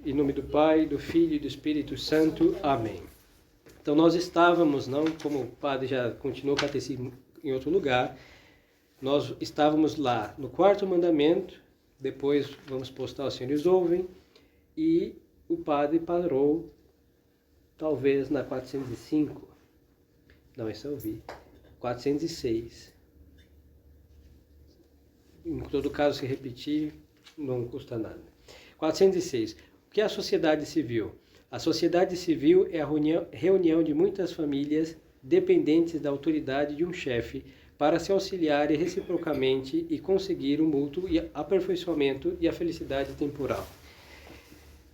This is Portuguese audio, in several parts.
Em nome do Pai, do Filho e do Espírito Santo. Amém. Então nós estávamos, não como o padre já continuou o catecismo em outro lugar, nós estávamos lá no quarto mandamento, depois vamos postar, os senhores ouvem, e o padre parou, talvez na 405, não, esse eu ouvi, 406. Em todo caso, se repetir, não custa nada. 406. O que é a sociedade civil? A sociedade civil é a reunião de muitas famílias dependentes da autoridade de um chefe para se auxiliarem reciprocamente e conseguir o mútuo aperfeiçoamento e a felicidade temporal.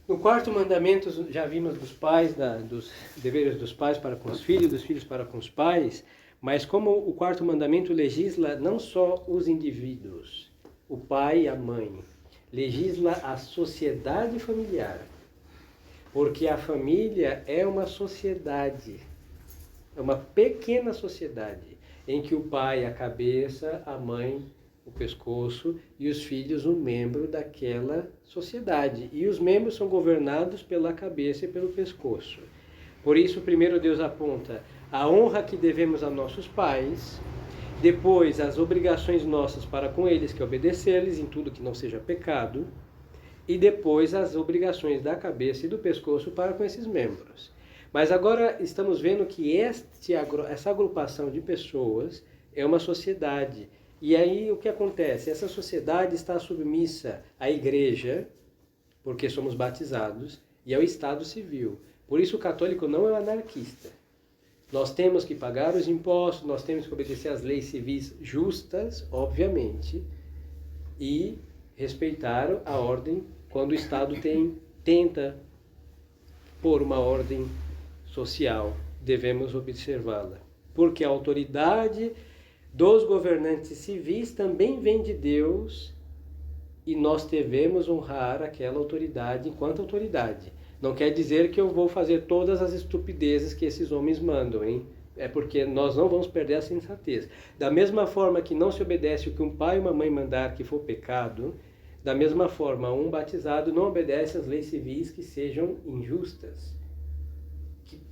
No quarto mandamento, já vimos dos pais, dos deveres dos pais para com os filhos, dos filhos para com os pais, mas como o quarto mandamento legisla não só os indivíduos, o pai e a mãe, legisla a sociedade familiar, porque a família é uma sociedade, é uma pequena sociedade, em que o pai é a cabeça, a mãe o pescoço e os filhos um membro daquela sociedade. E os membros são governados pela cabeça e pelo pescoço. Por isso, primeiro Deus aponta a honra que devemos a nossos pais, depois as obrigações nossas para com eles, que é obedecer-lhes em tudo que não seja pecado, e depois as obrigações da cabeça e do pescoço para com esses membros. Mas agora estamos vendo que essa agrupação de pessoas é uma sociedade. E aí o que acontece? Essa sociedade está submissa à igreja, porque somos batizados, e ao Estado civil. Por isso o católico não é um anarquista. Nós temos que pagar os impostos, nós temos que obedecer às leis civis justas, obviamente, e respeitar a ordem quando o Estado tenta pôr uma ordem social. Devemos observá-la. Porque a autoridade dos governantes civis também vem de Deus e nós devemos honrar aquela autoridade enquanto autoridade. Não quer dizer que eu vou fazer todas as estupidezes que esses homens mandam, hein? É porque nós não vamos perder a sensatez. Da mesma forma que não se obedece o que um pai e uma mãe mandar que for pecado, da mesma forma um batizado não obedece às leis civis que sejam injustas,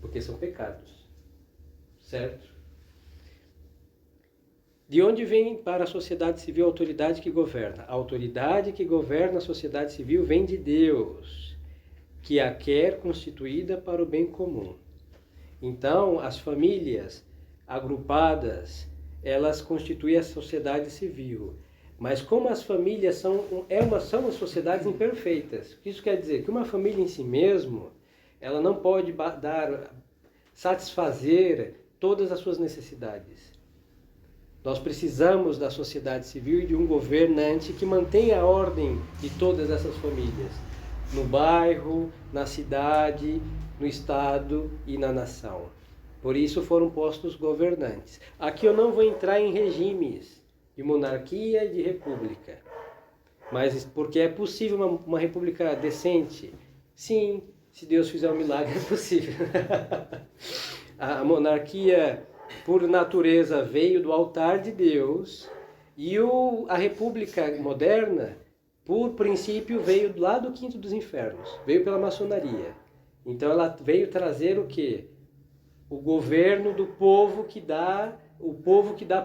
porque são pecados. Certo? De onde vem para a sociedade civil a autoridade que governa? A autoridade que governa a sociedade civil vem de Deus, que a quer constituída para o bem comum. Então, as famílias agrupadas, elas constituem a sociedade civil. Mas como as famílias são as sociedades imperfeitas, isso quer dizer que uma família em si mesmo, ela não pode satisfazer todas as suas necessidades. Nós precisamos da sociedade civil e de um governante que mantenha a ordem de todas essas famílias, no bairro, na cidade, no estado e na nação. Por isso foram postos governantes. Aqui eu não vou entrar em regimes de monarquia e de república, mas porque é possível uma república decente? Sim, se Deus fizer um milagre é possível. A monarquia, por natureza, veio do altar de Deus, e a república moderna, por princípio, veio lá do quinto dos infernos, veio pela maçonaria. Então ela veio trazer o quê? O governo do povo que dá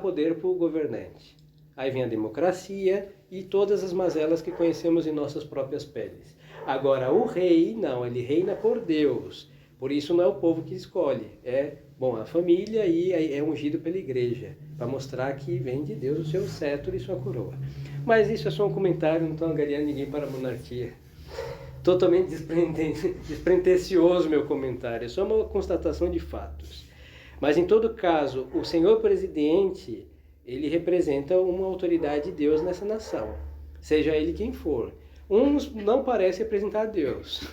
poder para o governante. Aí vem a democracia e todas as mazelas que conhecemos em nossas próprias peles. Agora o rei, não, ele reina por Deus. Por isso não é o povo que escolhe, a família e é ungido pela igreja, para mostrar que vem de Deus o seu cetro e sua coroa. Mas isso é só um comentário, não estou angariando ninguém para a monarquia. Totalmente despretensioso meu comentário, é só uma constatação de fatos. Mas em todo caso, o senhor presidente, ele representa uma autoridade de Deus nessa nação, seja ele quem for. Uns não parecem representar Deus,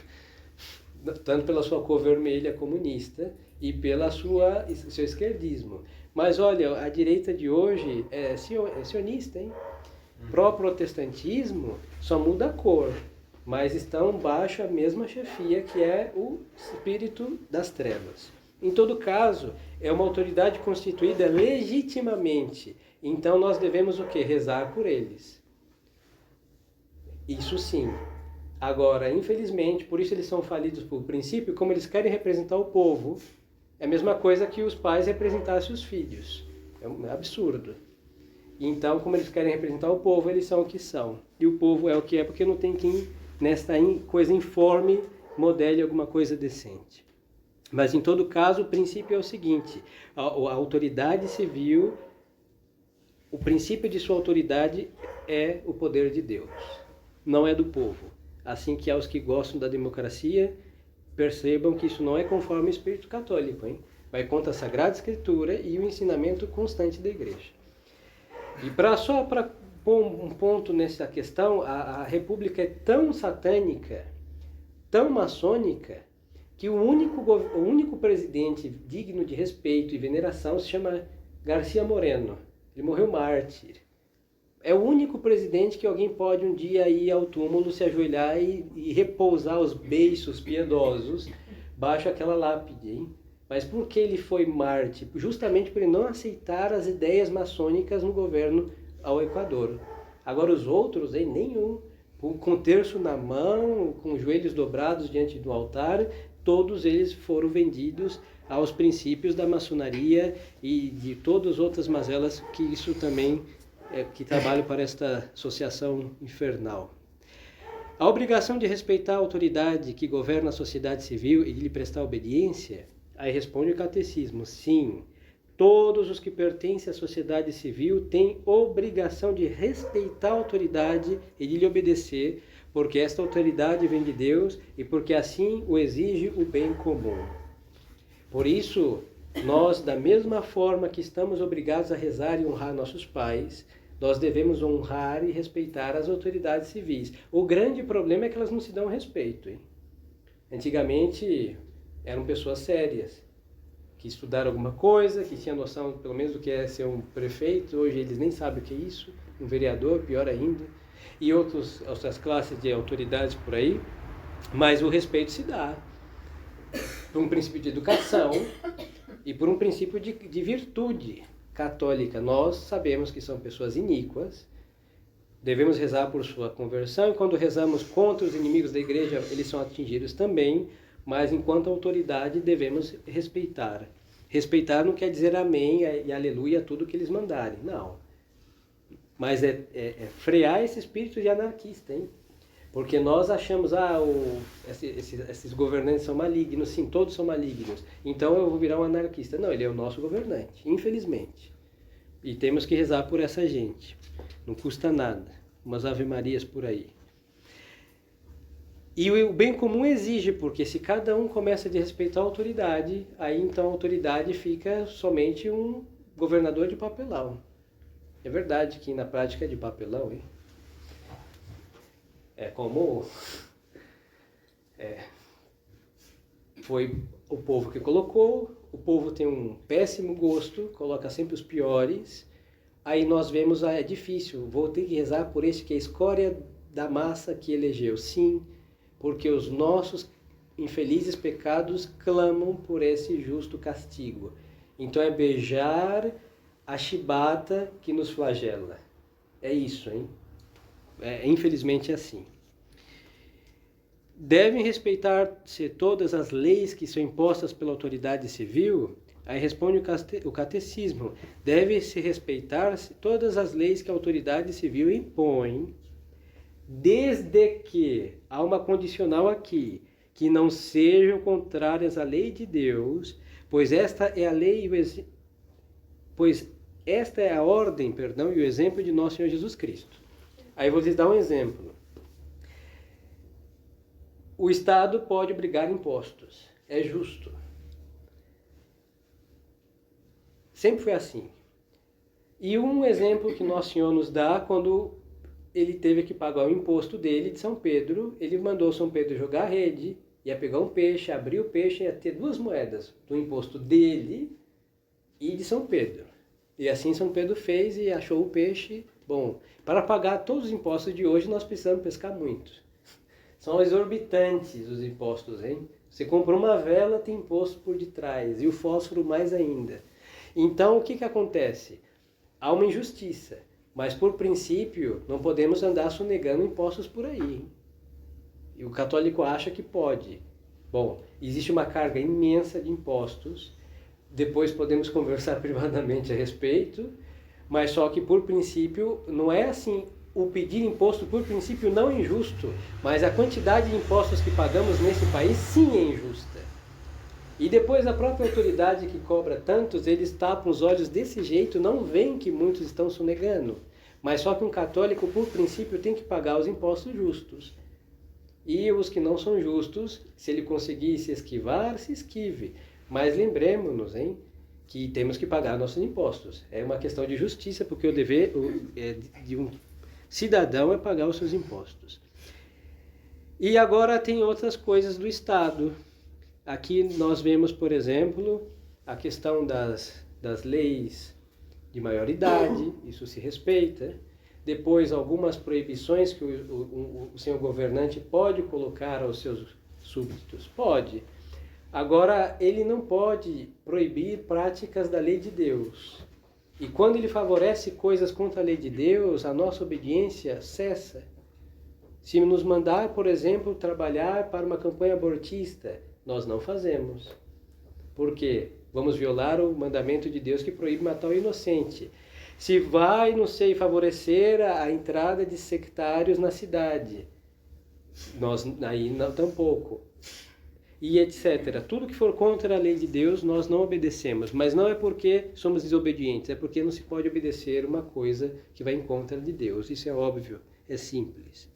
tanto pela sua cor vermelha comunista e pela seu esquerdismo. Mas olha, a direita de hoje é sionista, hein? Pró-protestantismo só muda a cor, mas estão baixo a mesma chefia que é o espírito das trevas. Em todo caso, é uma autoridade constituída legitimamente. Então nós devemos o quê? Rezar por eles. Isso sim. Agora, infelizmente, por isso eles são falidos por princípio, como eles querem representar o povo, é a mesma coisa que os pais representassem os filhos. É um absurdo. Então, como eles querem representar o povo, eles são o que são. E o povo é o que é, porque não tem quem, nesta coisa informe, modele alguma coisa decente. Mas, em todo caso, o princípio é o seguinte: a autoridade civil, o princípio de sua autoridade é o poder de Deus, não é do povo. Assim que aos que gostam da democracia, percebam que isso não é conforme o espírito católico, hein? Vai contra a Sagrada Escritura e o ensinamento constante da Igreja. E só para pôr um ponto nessa questão, a República é tão satânica, tão maçônica, que o único presidente digno de respeito e veneração se chama García Moreno. Ele morreu mártir. É o único presidente que alguém pode um dia ir ao túmulo, se ajoelhar e repousar os beiços piedosos baixo aquela lápide, hein? Mas por que ele foi mártir? Justamente por ele não aceitar as ideias maçônicas no governo ao Equador. Agora os outros, hein, nenhum. Com o terço na mão, com os joelhos dobrados diante do altar, todos eles foram vendidos aos princípios da maçonaria e de todas as outras mazelas que isso também que trabalham para esta associação infernal. A obrigação de respeitar a autoridade que governa a sociedade civil e de lhe prestar obediência, aí responde o catecismo: sim, todos os que pertencem à sociedade civil têm obrigação de respeitar a autoridade e de lhe obedecer, porque esta autoridade vem de Deus e porque assim o exige o bem comum. Por isso, nós, da mesma forma que estamos obrigados a rezar e honrar nossos pais, nós devemos honrar e respeitar as autoridades civis. O grande problema é que elas não se dão respeito, hein? Antigamente eram pessoas sérias, que estudaram alguma coisa, que tinham noção pelo menos do que é ser um prefeito. Hoje eles nem sabem o que é isso, um vereador, pior ainda, e outras classes de autoridades por aí. Mas o respeito se dá por um princípio de educação e por um princípio de virtude católica. Nós sabemos que são pessoas iníquas, devemos rezar por sua conversão, e quando rezamos contra os inimigos da igreja, eles são atingidos também, mas enquanto autoridade devemos respeitar. Respeitar não quer dizer amém e aleluia a tudo que eles mandarem, não. Mas é frear esse espírito de anarquista, hein? Porque nós achamos, esses governantes são malignos. Sim, todos são malignos, então eu vou virar um anarquista. Não, ele é o nosso governante, infelizmente. E temos que rezar por essa gente. Não custa nada. Umas ave-marias por aí. E o bem comum exige, porque se cada um começa a respeitar a autoridade, aí então a autoridade fica somente um governador de papelão. É verdade que na prática é de papelão, hein? É como foi o povo que colocou, o povo tem um péssimo gosto, coloca sempre os piores, aí nós vemos, é difícil, vou ter que rezar por esse que é a escória da massa que elegeu. Sim, porque os nossos infelizes pecados clamam por esse justo castigo. Então é beijar a chibata que nos flagela. É isso, hein? Infelizmente é assim. Devem respeitar-se todas as leis que são impostas pela autoridade civil? Aí responde o catecismo: deve-se respeitar-se todas as leis que a autoridade civil impõe, desde que, há uma condicional aqui, que não sejam contrárias à lei de Deus, pois esta é a lei esta é a ordem, e o exemplo de nosso Senhor Jesus Cristo. Aí vou lhes dar um exemplo. O Estado pode obrigar impostos. É justo. Sempre foi assim. E um exemplo que Nosso Senhor nos dá, quando ele teve que pagar o imposto dele de São Pedro, ele mandou São Pedro jogar a rede, ia pegar um peixe, abrir o peixe e ia ter 2 moedas do imposto dele e de São Pedro. E assim São Pedro fez e achou o peixe. Bom, para pagar todos os impostos de hoje, nós precisamos pescar muito. São exorbitantes os impostos, hein? Você compra uma vela, tem imposto por detrás, e o fósforo mais ainda. Então, o que acontece? Há uma injustiça, mas por princípio, não podemos andar sonegando impostos por aí. o católico acha que pode. Bom, existe uma carga imensa de impostos, depois podemos conversar privadamente a respeito, mas só que por princípio não é assim, o pedir imposto por princípio não é injusto, mas a quantidade de impostos que pagamos nesse país sim é injusta. E depois a própria autoridade que cobra tantos, eles tapam os olhos desse jeito, não veem que muitos estão sonegando. Mas só que um católico, por princípio, tem que pagar os impostos justos. E os que não são justos, se ele conseguir se esquivar, se esquive. Mas lembremos-nos, que temos que pagar nossos impostos. É uma questão de justiça, porque o dever de um cidadão é pagar os seus impostos. E agora tem outras coisas do Estado. Aqui nós vemos, por exemplo, a questão das leis de maioridade, isso se respeita. Depois, algumas proibições que o senhor governante pode colocar aos seus súbditos. Pode. Agora, ele não pode proibir práticas da lei de Deus. E quando ele favorece coisas contra a lei de Deus, a nossa obediência cessa. Se nos mandar, por exemplo, trabalhar para uma campanha abortista, nós não fazemos. Por quê? Vamos violar o mandamento de Deus que proíbe matar o inocente. Se vai, não sei, favorecer a entrada de sectários na cidade, nós aí não, tampouco. E etc. Tudo que for contra a lei de Deus, nós não obedecemos. Mas não é porque somos desobedientes, é porque não se pode obedecer uma coisa que vai em contra de Deus. Isso é óbvio, é simples.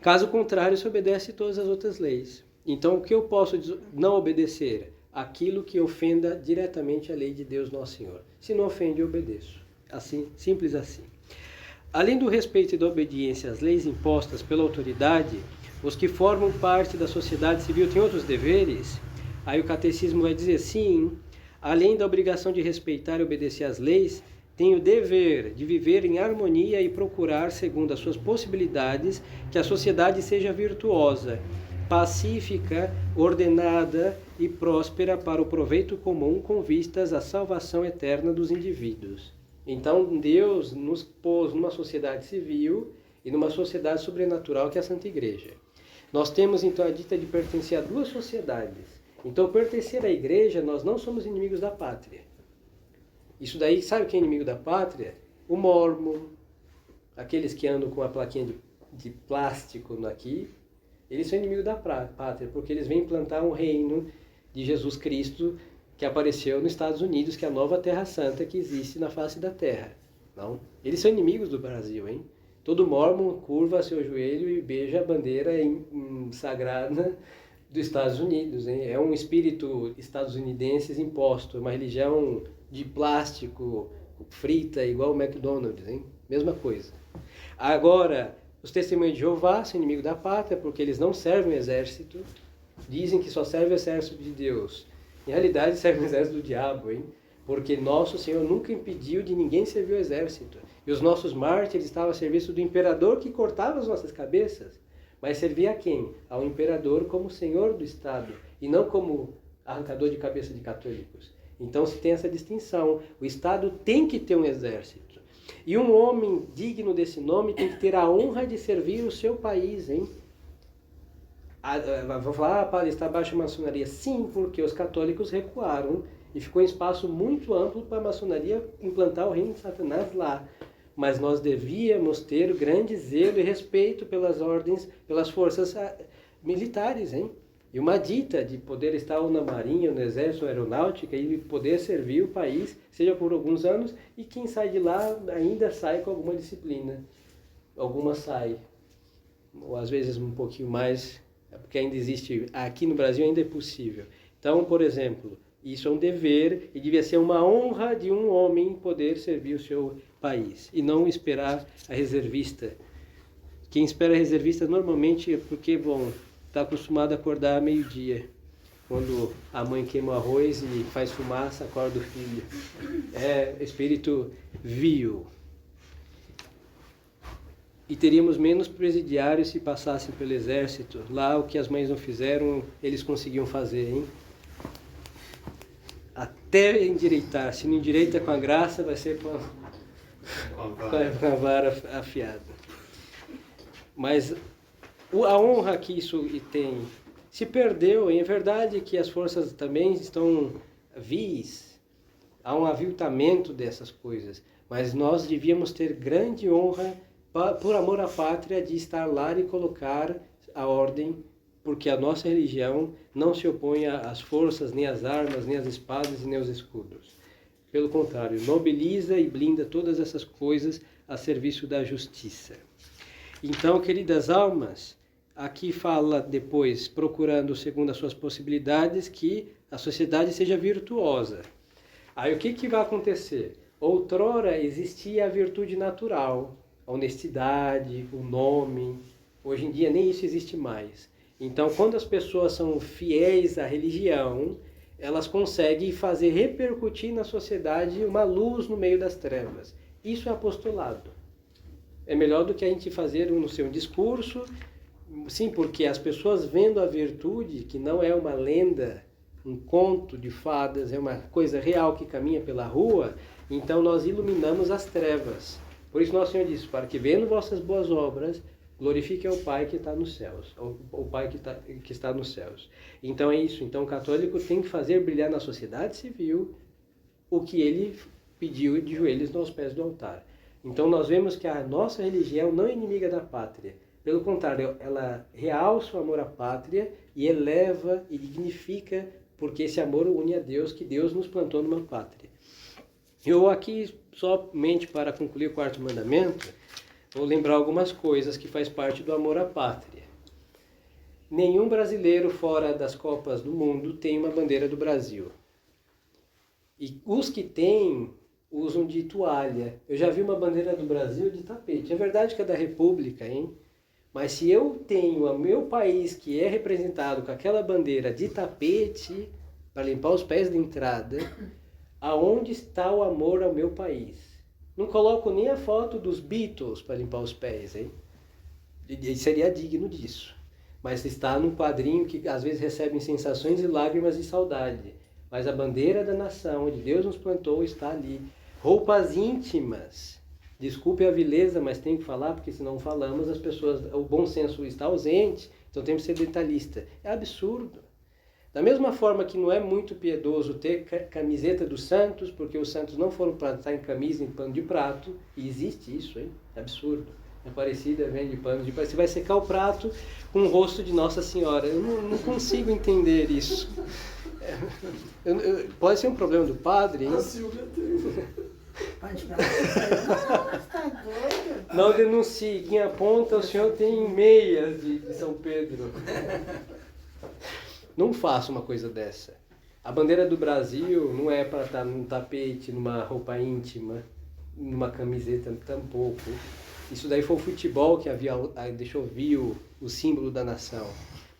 Caso contrário, se obedece todas as outras leis. Então, o que eu posso não obedecer? Aquilo que ofenda diretamente a lei de Deus Nosso Senhor. Se não ofende, eu obedeço. Assim, simples assim. Além do respeito e da obediência às leis impostas pela autoridade, os que formam parte da sociedade civil têm outros deveres? Aí o catecismo vai dizer sim, além da obrigação de respeitar e obedecer às leis, tem o dever de viver em harmonia e procurar, segundo as suas possibilidades, que a sociedade seja virtuosa, pacífica, ordenada e próspera para o proveito comum com vistas à salvação eterna dos indivíduos. Então Deus nos pôs numa sociedade civil e numa sociedade sobrenatural que é a Santa Igreja. Nós temos então a dita de pertencer a duas sociedades. Então pertencer à Igreja, nós não somos inimigos da pátria. Isso daí, sabe quem é inimigo da pátria? O mormon, aqueles que andam com a plaquinha de plástico aqui, eles são inimigos da pátria, porque eles vêm implantar um reino de Jesus Cristo que apareceu nos Estados Unidos, que é a nova Terra Santa que existe na face da Terra. Não? Eles são inimigos do Brasil, hein? Todo mormon curva seu joelho e beija a bandeira sagrada dos Estados Unidos, hein? É um espírito estadunidense imposto, uma religião de plástico, frita, igual o McDonald's, hein? Mesma coisa. Agora, os testemunhos de Jeová são inimigos da pátria porque eles não servem o exército, dizem que só serve o exército de Deus. Em realidade, serve o exército do diabo, hein? Porque nosso Senhor nunca impediu de ninguém servir o exército. E os nossos mártires estavam a serviço do imperador que cortava as nossas cabeças. Mas servia a quem? Ao imperador como senhor do Estado e não como arrancador de cabeça de católicos. Então se tem essa distinção. O Estado tem que ter um exército. E um homem digno desse nome tem que ter a honra de servir o seu país, hein? Vou falar, padre, está abaixo da maçonaria. Sim, porque os católicos recuaram e ficou um espaço muito amplo para a maçonaria implantar o reino de Satanás lá. Mas nós devíamos ter grande zelo e respeito pelas ordens, pelas forças militares, hein? E uma dita de poder estar ou na marinha, ou no exército, ou aeronáutica, e poder servir o país, seja por alguns anos, e quem sai de lá ainda sai com alguma disciplina. Algumas sai, ou às vezes um pouquinho mais, porque ainda existe, aqui no Brasil ainda é possível. Então, por exemplo, isso é um dever e devia ser uma honra de um homem poder servir o seu país e não esperar a reservista. Quem espera a reservista normalmente é porque, bom, está acostumado a acordar meio-dia, quando a mãe queima o arroz e faz fumaça, acorda o filho. É espírito vil. E teríamos menos presidiários se passassem pelo exército. Lá o que as mães não fizeram, eles conseguiam fazer, hein? Até endireitar. Se não endireita com a graça, vai ser com a vara afiada. Mas A honra que isso tem se perdeu. É verdade que as forças também estão vis, há um aviltamento dessas coisas, mas nós devíamos ter grande honra por amor à pátria de estar lá e colocar a ordem, porque a nossa religião não se opõe às forças, nem às armas, nem às espadas e nem aos escudos. Pelo contrário, nobiliza e blinda todas essas coisas a serviço da justiça. Então, queridas almas, aqui fala depois, procurando segundo as suas possibilidades, que a sociedade seja virtuosa. Aí o que vai acontecer? Outrora existia a virtude natural, a honestidade, o nome. Hoje em dia nem isso existe mais. Então, quando as pessoas são fiéis à religião, elas conseguem fazer repercutir na sociedade uma luz no meio das trevas. Isso é apostolado. É melhor do que a gente fazer um discurso. Sim, porque as pessoas vendo a virtude, que não é uma lenda, um conto de fadas, é uma coisa real que caminha pela rua, então nós iluminamos as trevas. Por isso nosso Senhor disse, para que vendo vossas boas obras, glorifique ao Pai que está nos céus, o Pai que está nos céus. Então é isso. Então o católico tem que fazer brilhar na sociedade civil o que ele pediu de joelhos aos pés do altar. Então nós vemos que a nossa religião não é inimiga da pátria. Pelo contrário, ela realça o amor à pátria e eleva e dignifica, porque esse amor une a Deus, que Deus nos plantou numa pátria. Eu aqui, somente para concluir o quarto mandamento, vou lembrar algumas coisas que faz parte do amor à pátria. Nenhum brasileiro fora das Copas do Mundo tem uma bandeira do Brasil. E os que têm, usam de toalha. Eu já vi uma bandeira do Brasil de tapete. É verdade que é da República, hein? Mas se eu tenho o meu país que é representado com aquela bandeira de tapete, para limpar os pés da entrada, aonde está o amor ao meu país? Não coloco nem a foto dos Beatles para limpar os pés, hein? E seria digno disso. Mas está num quadrinho que às vezes recebe sensações e lágrimas de saudade. Mas a bandeira da nação, onde Deus nos plantou, está ali. Roupas íntimas. Desculpe a vileza, mas tenho que falar, porque se não falamos, as pessoas, o bom senso está ausente, então temos que ser detalhista. É absurdo. Da mesma forma que não é muito piedoso ter camiseta dos santos, porque os santos não foram plantar em camisa, em pano de prato, e existe isso, hein? É absurdo. A Aparecida vende pano de prato. Você vai secar o prato com o rosto de Nossa Senhora. Eu não consigo entender isso. Pode ser um problema do padre, hein? A Silvia tem. Pode falar. Não, tá doido? Não denuncie. Quem aponta, o senhor tem meias de São Pedro. Não faça uma coisa dessa. A bandeira do Brasil não é para estar num tapete, numa roupa íntima, numa camiseta, tampouco. Isso daí foi o futebol que deixou vir o símbolo da nação.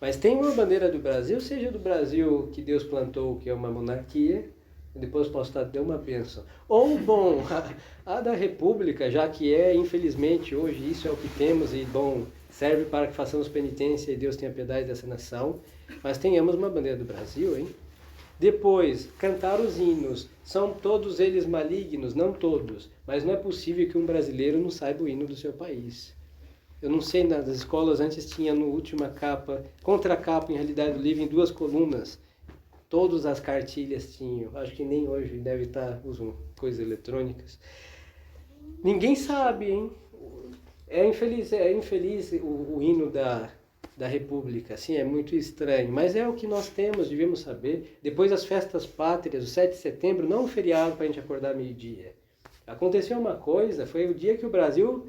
Mas tem uma bandeira do Brasil, seja do Brasil que Deus plantou, que é uma monarquia, depois posso estar dando uma bênção. Ou, bom, a da República, já que infelizmente, hoje isso é o que temos e, bom, serve para que façamos penitência e Deus tenha piedade dessa nação, mas tenhamos uma bandeira do Brasil, hein? Depois, cantar os hinos. São todos eles malignos? Não todos, mas não é possível que um brasileiro não saiba o hino do seu país. Eu não sei, nas escolas antes tinha no última capa, contracapa em realidade do livro, em 2 colunas. Todas as cartilhas tinham. Acho que nem hoje deve estar, usam coisas eletrônicas. Ninguém sabe, hein? É infeliz o hino da República, assim, é muito estranho. Mas é o que nós temos, devíamos saber. Depois as festas pátrias, o 7 de setembro, não é um feriado para a gente acordar meio-dia. Aconteceu uma coisa, foi o dia que o Brasil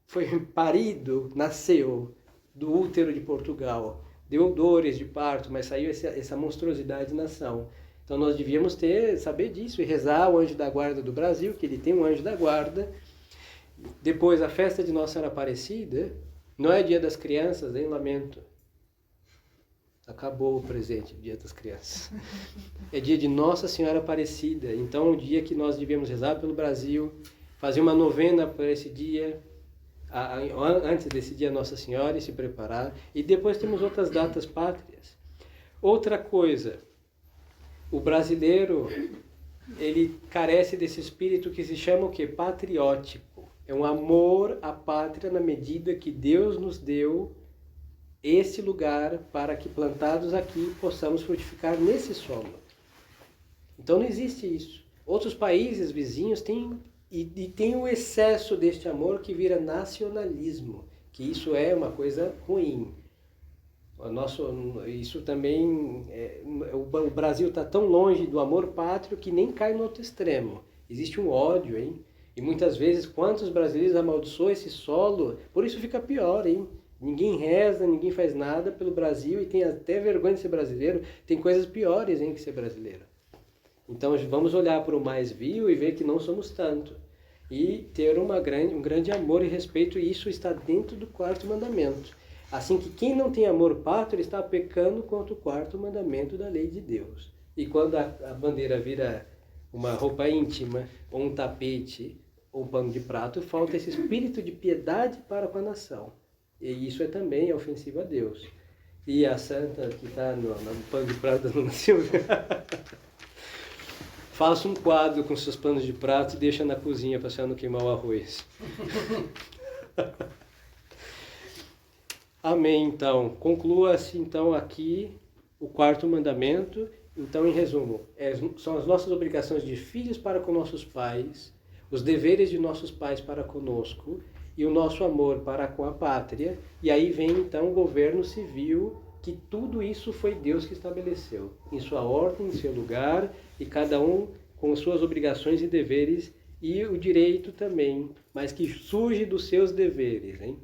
foi parido, nasceu do útero de Portugal. Deu dores de parto, mas saiu essa monstruosidade de nação. Então nós devíamos saber disso e rezar o anjo da guarda do Brasil, que ele tem um anjo da guarda. Depois a festa de Nossa Senhora Aparecida, não é dia das crianças, hein? Lamento. Acabou o presente, dia das crianças. É dia de Nossa Senhora Aparecida. Então é um dia que nós devíamos rezar pelo Brasil, fazer uma novena para esse dia, antes desse dia Nossa Senhora, e se preparar. E depois temos outras datas pátrias. Outra coisa, o brasileiro, ele carece desse espírito que se chama o quê? Patriótico. É um amor à pátria na medida que Deus nos deu este lugar para que plantados aqui possamos frutificar nesse solo. Então não existe isso. Outros países vizinhos têm e tem o excesso deste amor que vira nacionalismo, que isso é uma coisa ruim. Isso também, o Brasil está tão longe do amor pátrio que nem cai no outro extremo. Existe um ódio, hein? E muitas vezes, quantos brasileiros amaldiçoam esse solo, por isso fica pior, hein? Ninguém reza, ninguém faz nada pelo Brasil e tem até vergonha de ser brasileiro. Tem coisas piores, hein, que ser brasileiro. Então vamos olhar para o mais vil e ver que não somos tanto. E ter um grande amor e respeito, e isso está dentro do 4º mandamento. Assim que quem não tem amor pátrio está pecando contra o 4º mandamento da lei de Deus. E quando a bandeira vira uma roupa íntima, ou um tapete, ou um pano de prato, falta esse espírito de piedade para com a nação. E isso também ofensivo a Deus. E a santa que está no pano de prato da Dona Silvia... Faça um quadro com seus panos de prato e deixa na cozinha para você não queimar o arroz. Amém, então. Conclua-se, então, aqui o 4º mandamento. Então, em resumo, são as nossas obrigações de filhos para com nossos pais, os deveres de nossos pais para conosco e o nosso amor para com a pátria. E aí vem, então, o governo civil, que tudo isso foi Deus que estabeleceu, em sua ordem, em seu lugar, e cada um com suas obrigações e deveres, e o direito também, mas que surge dos seus deveres, hein?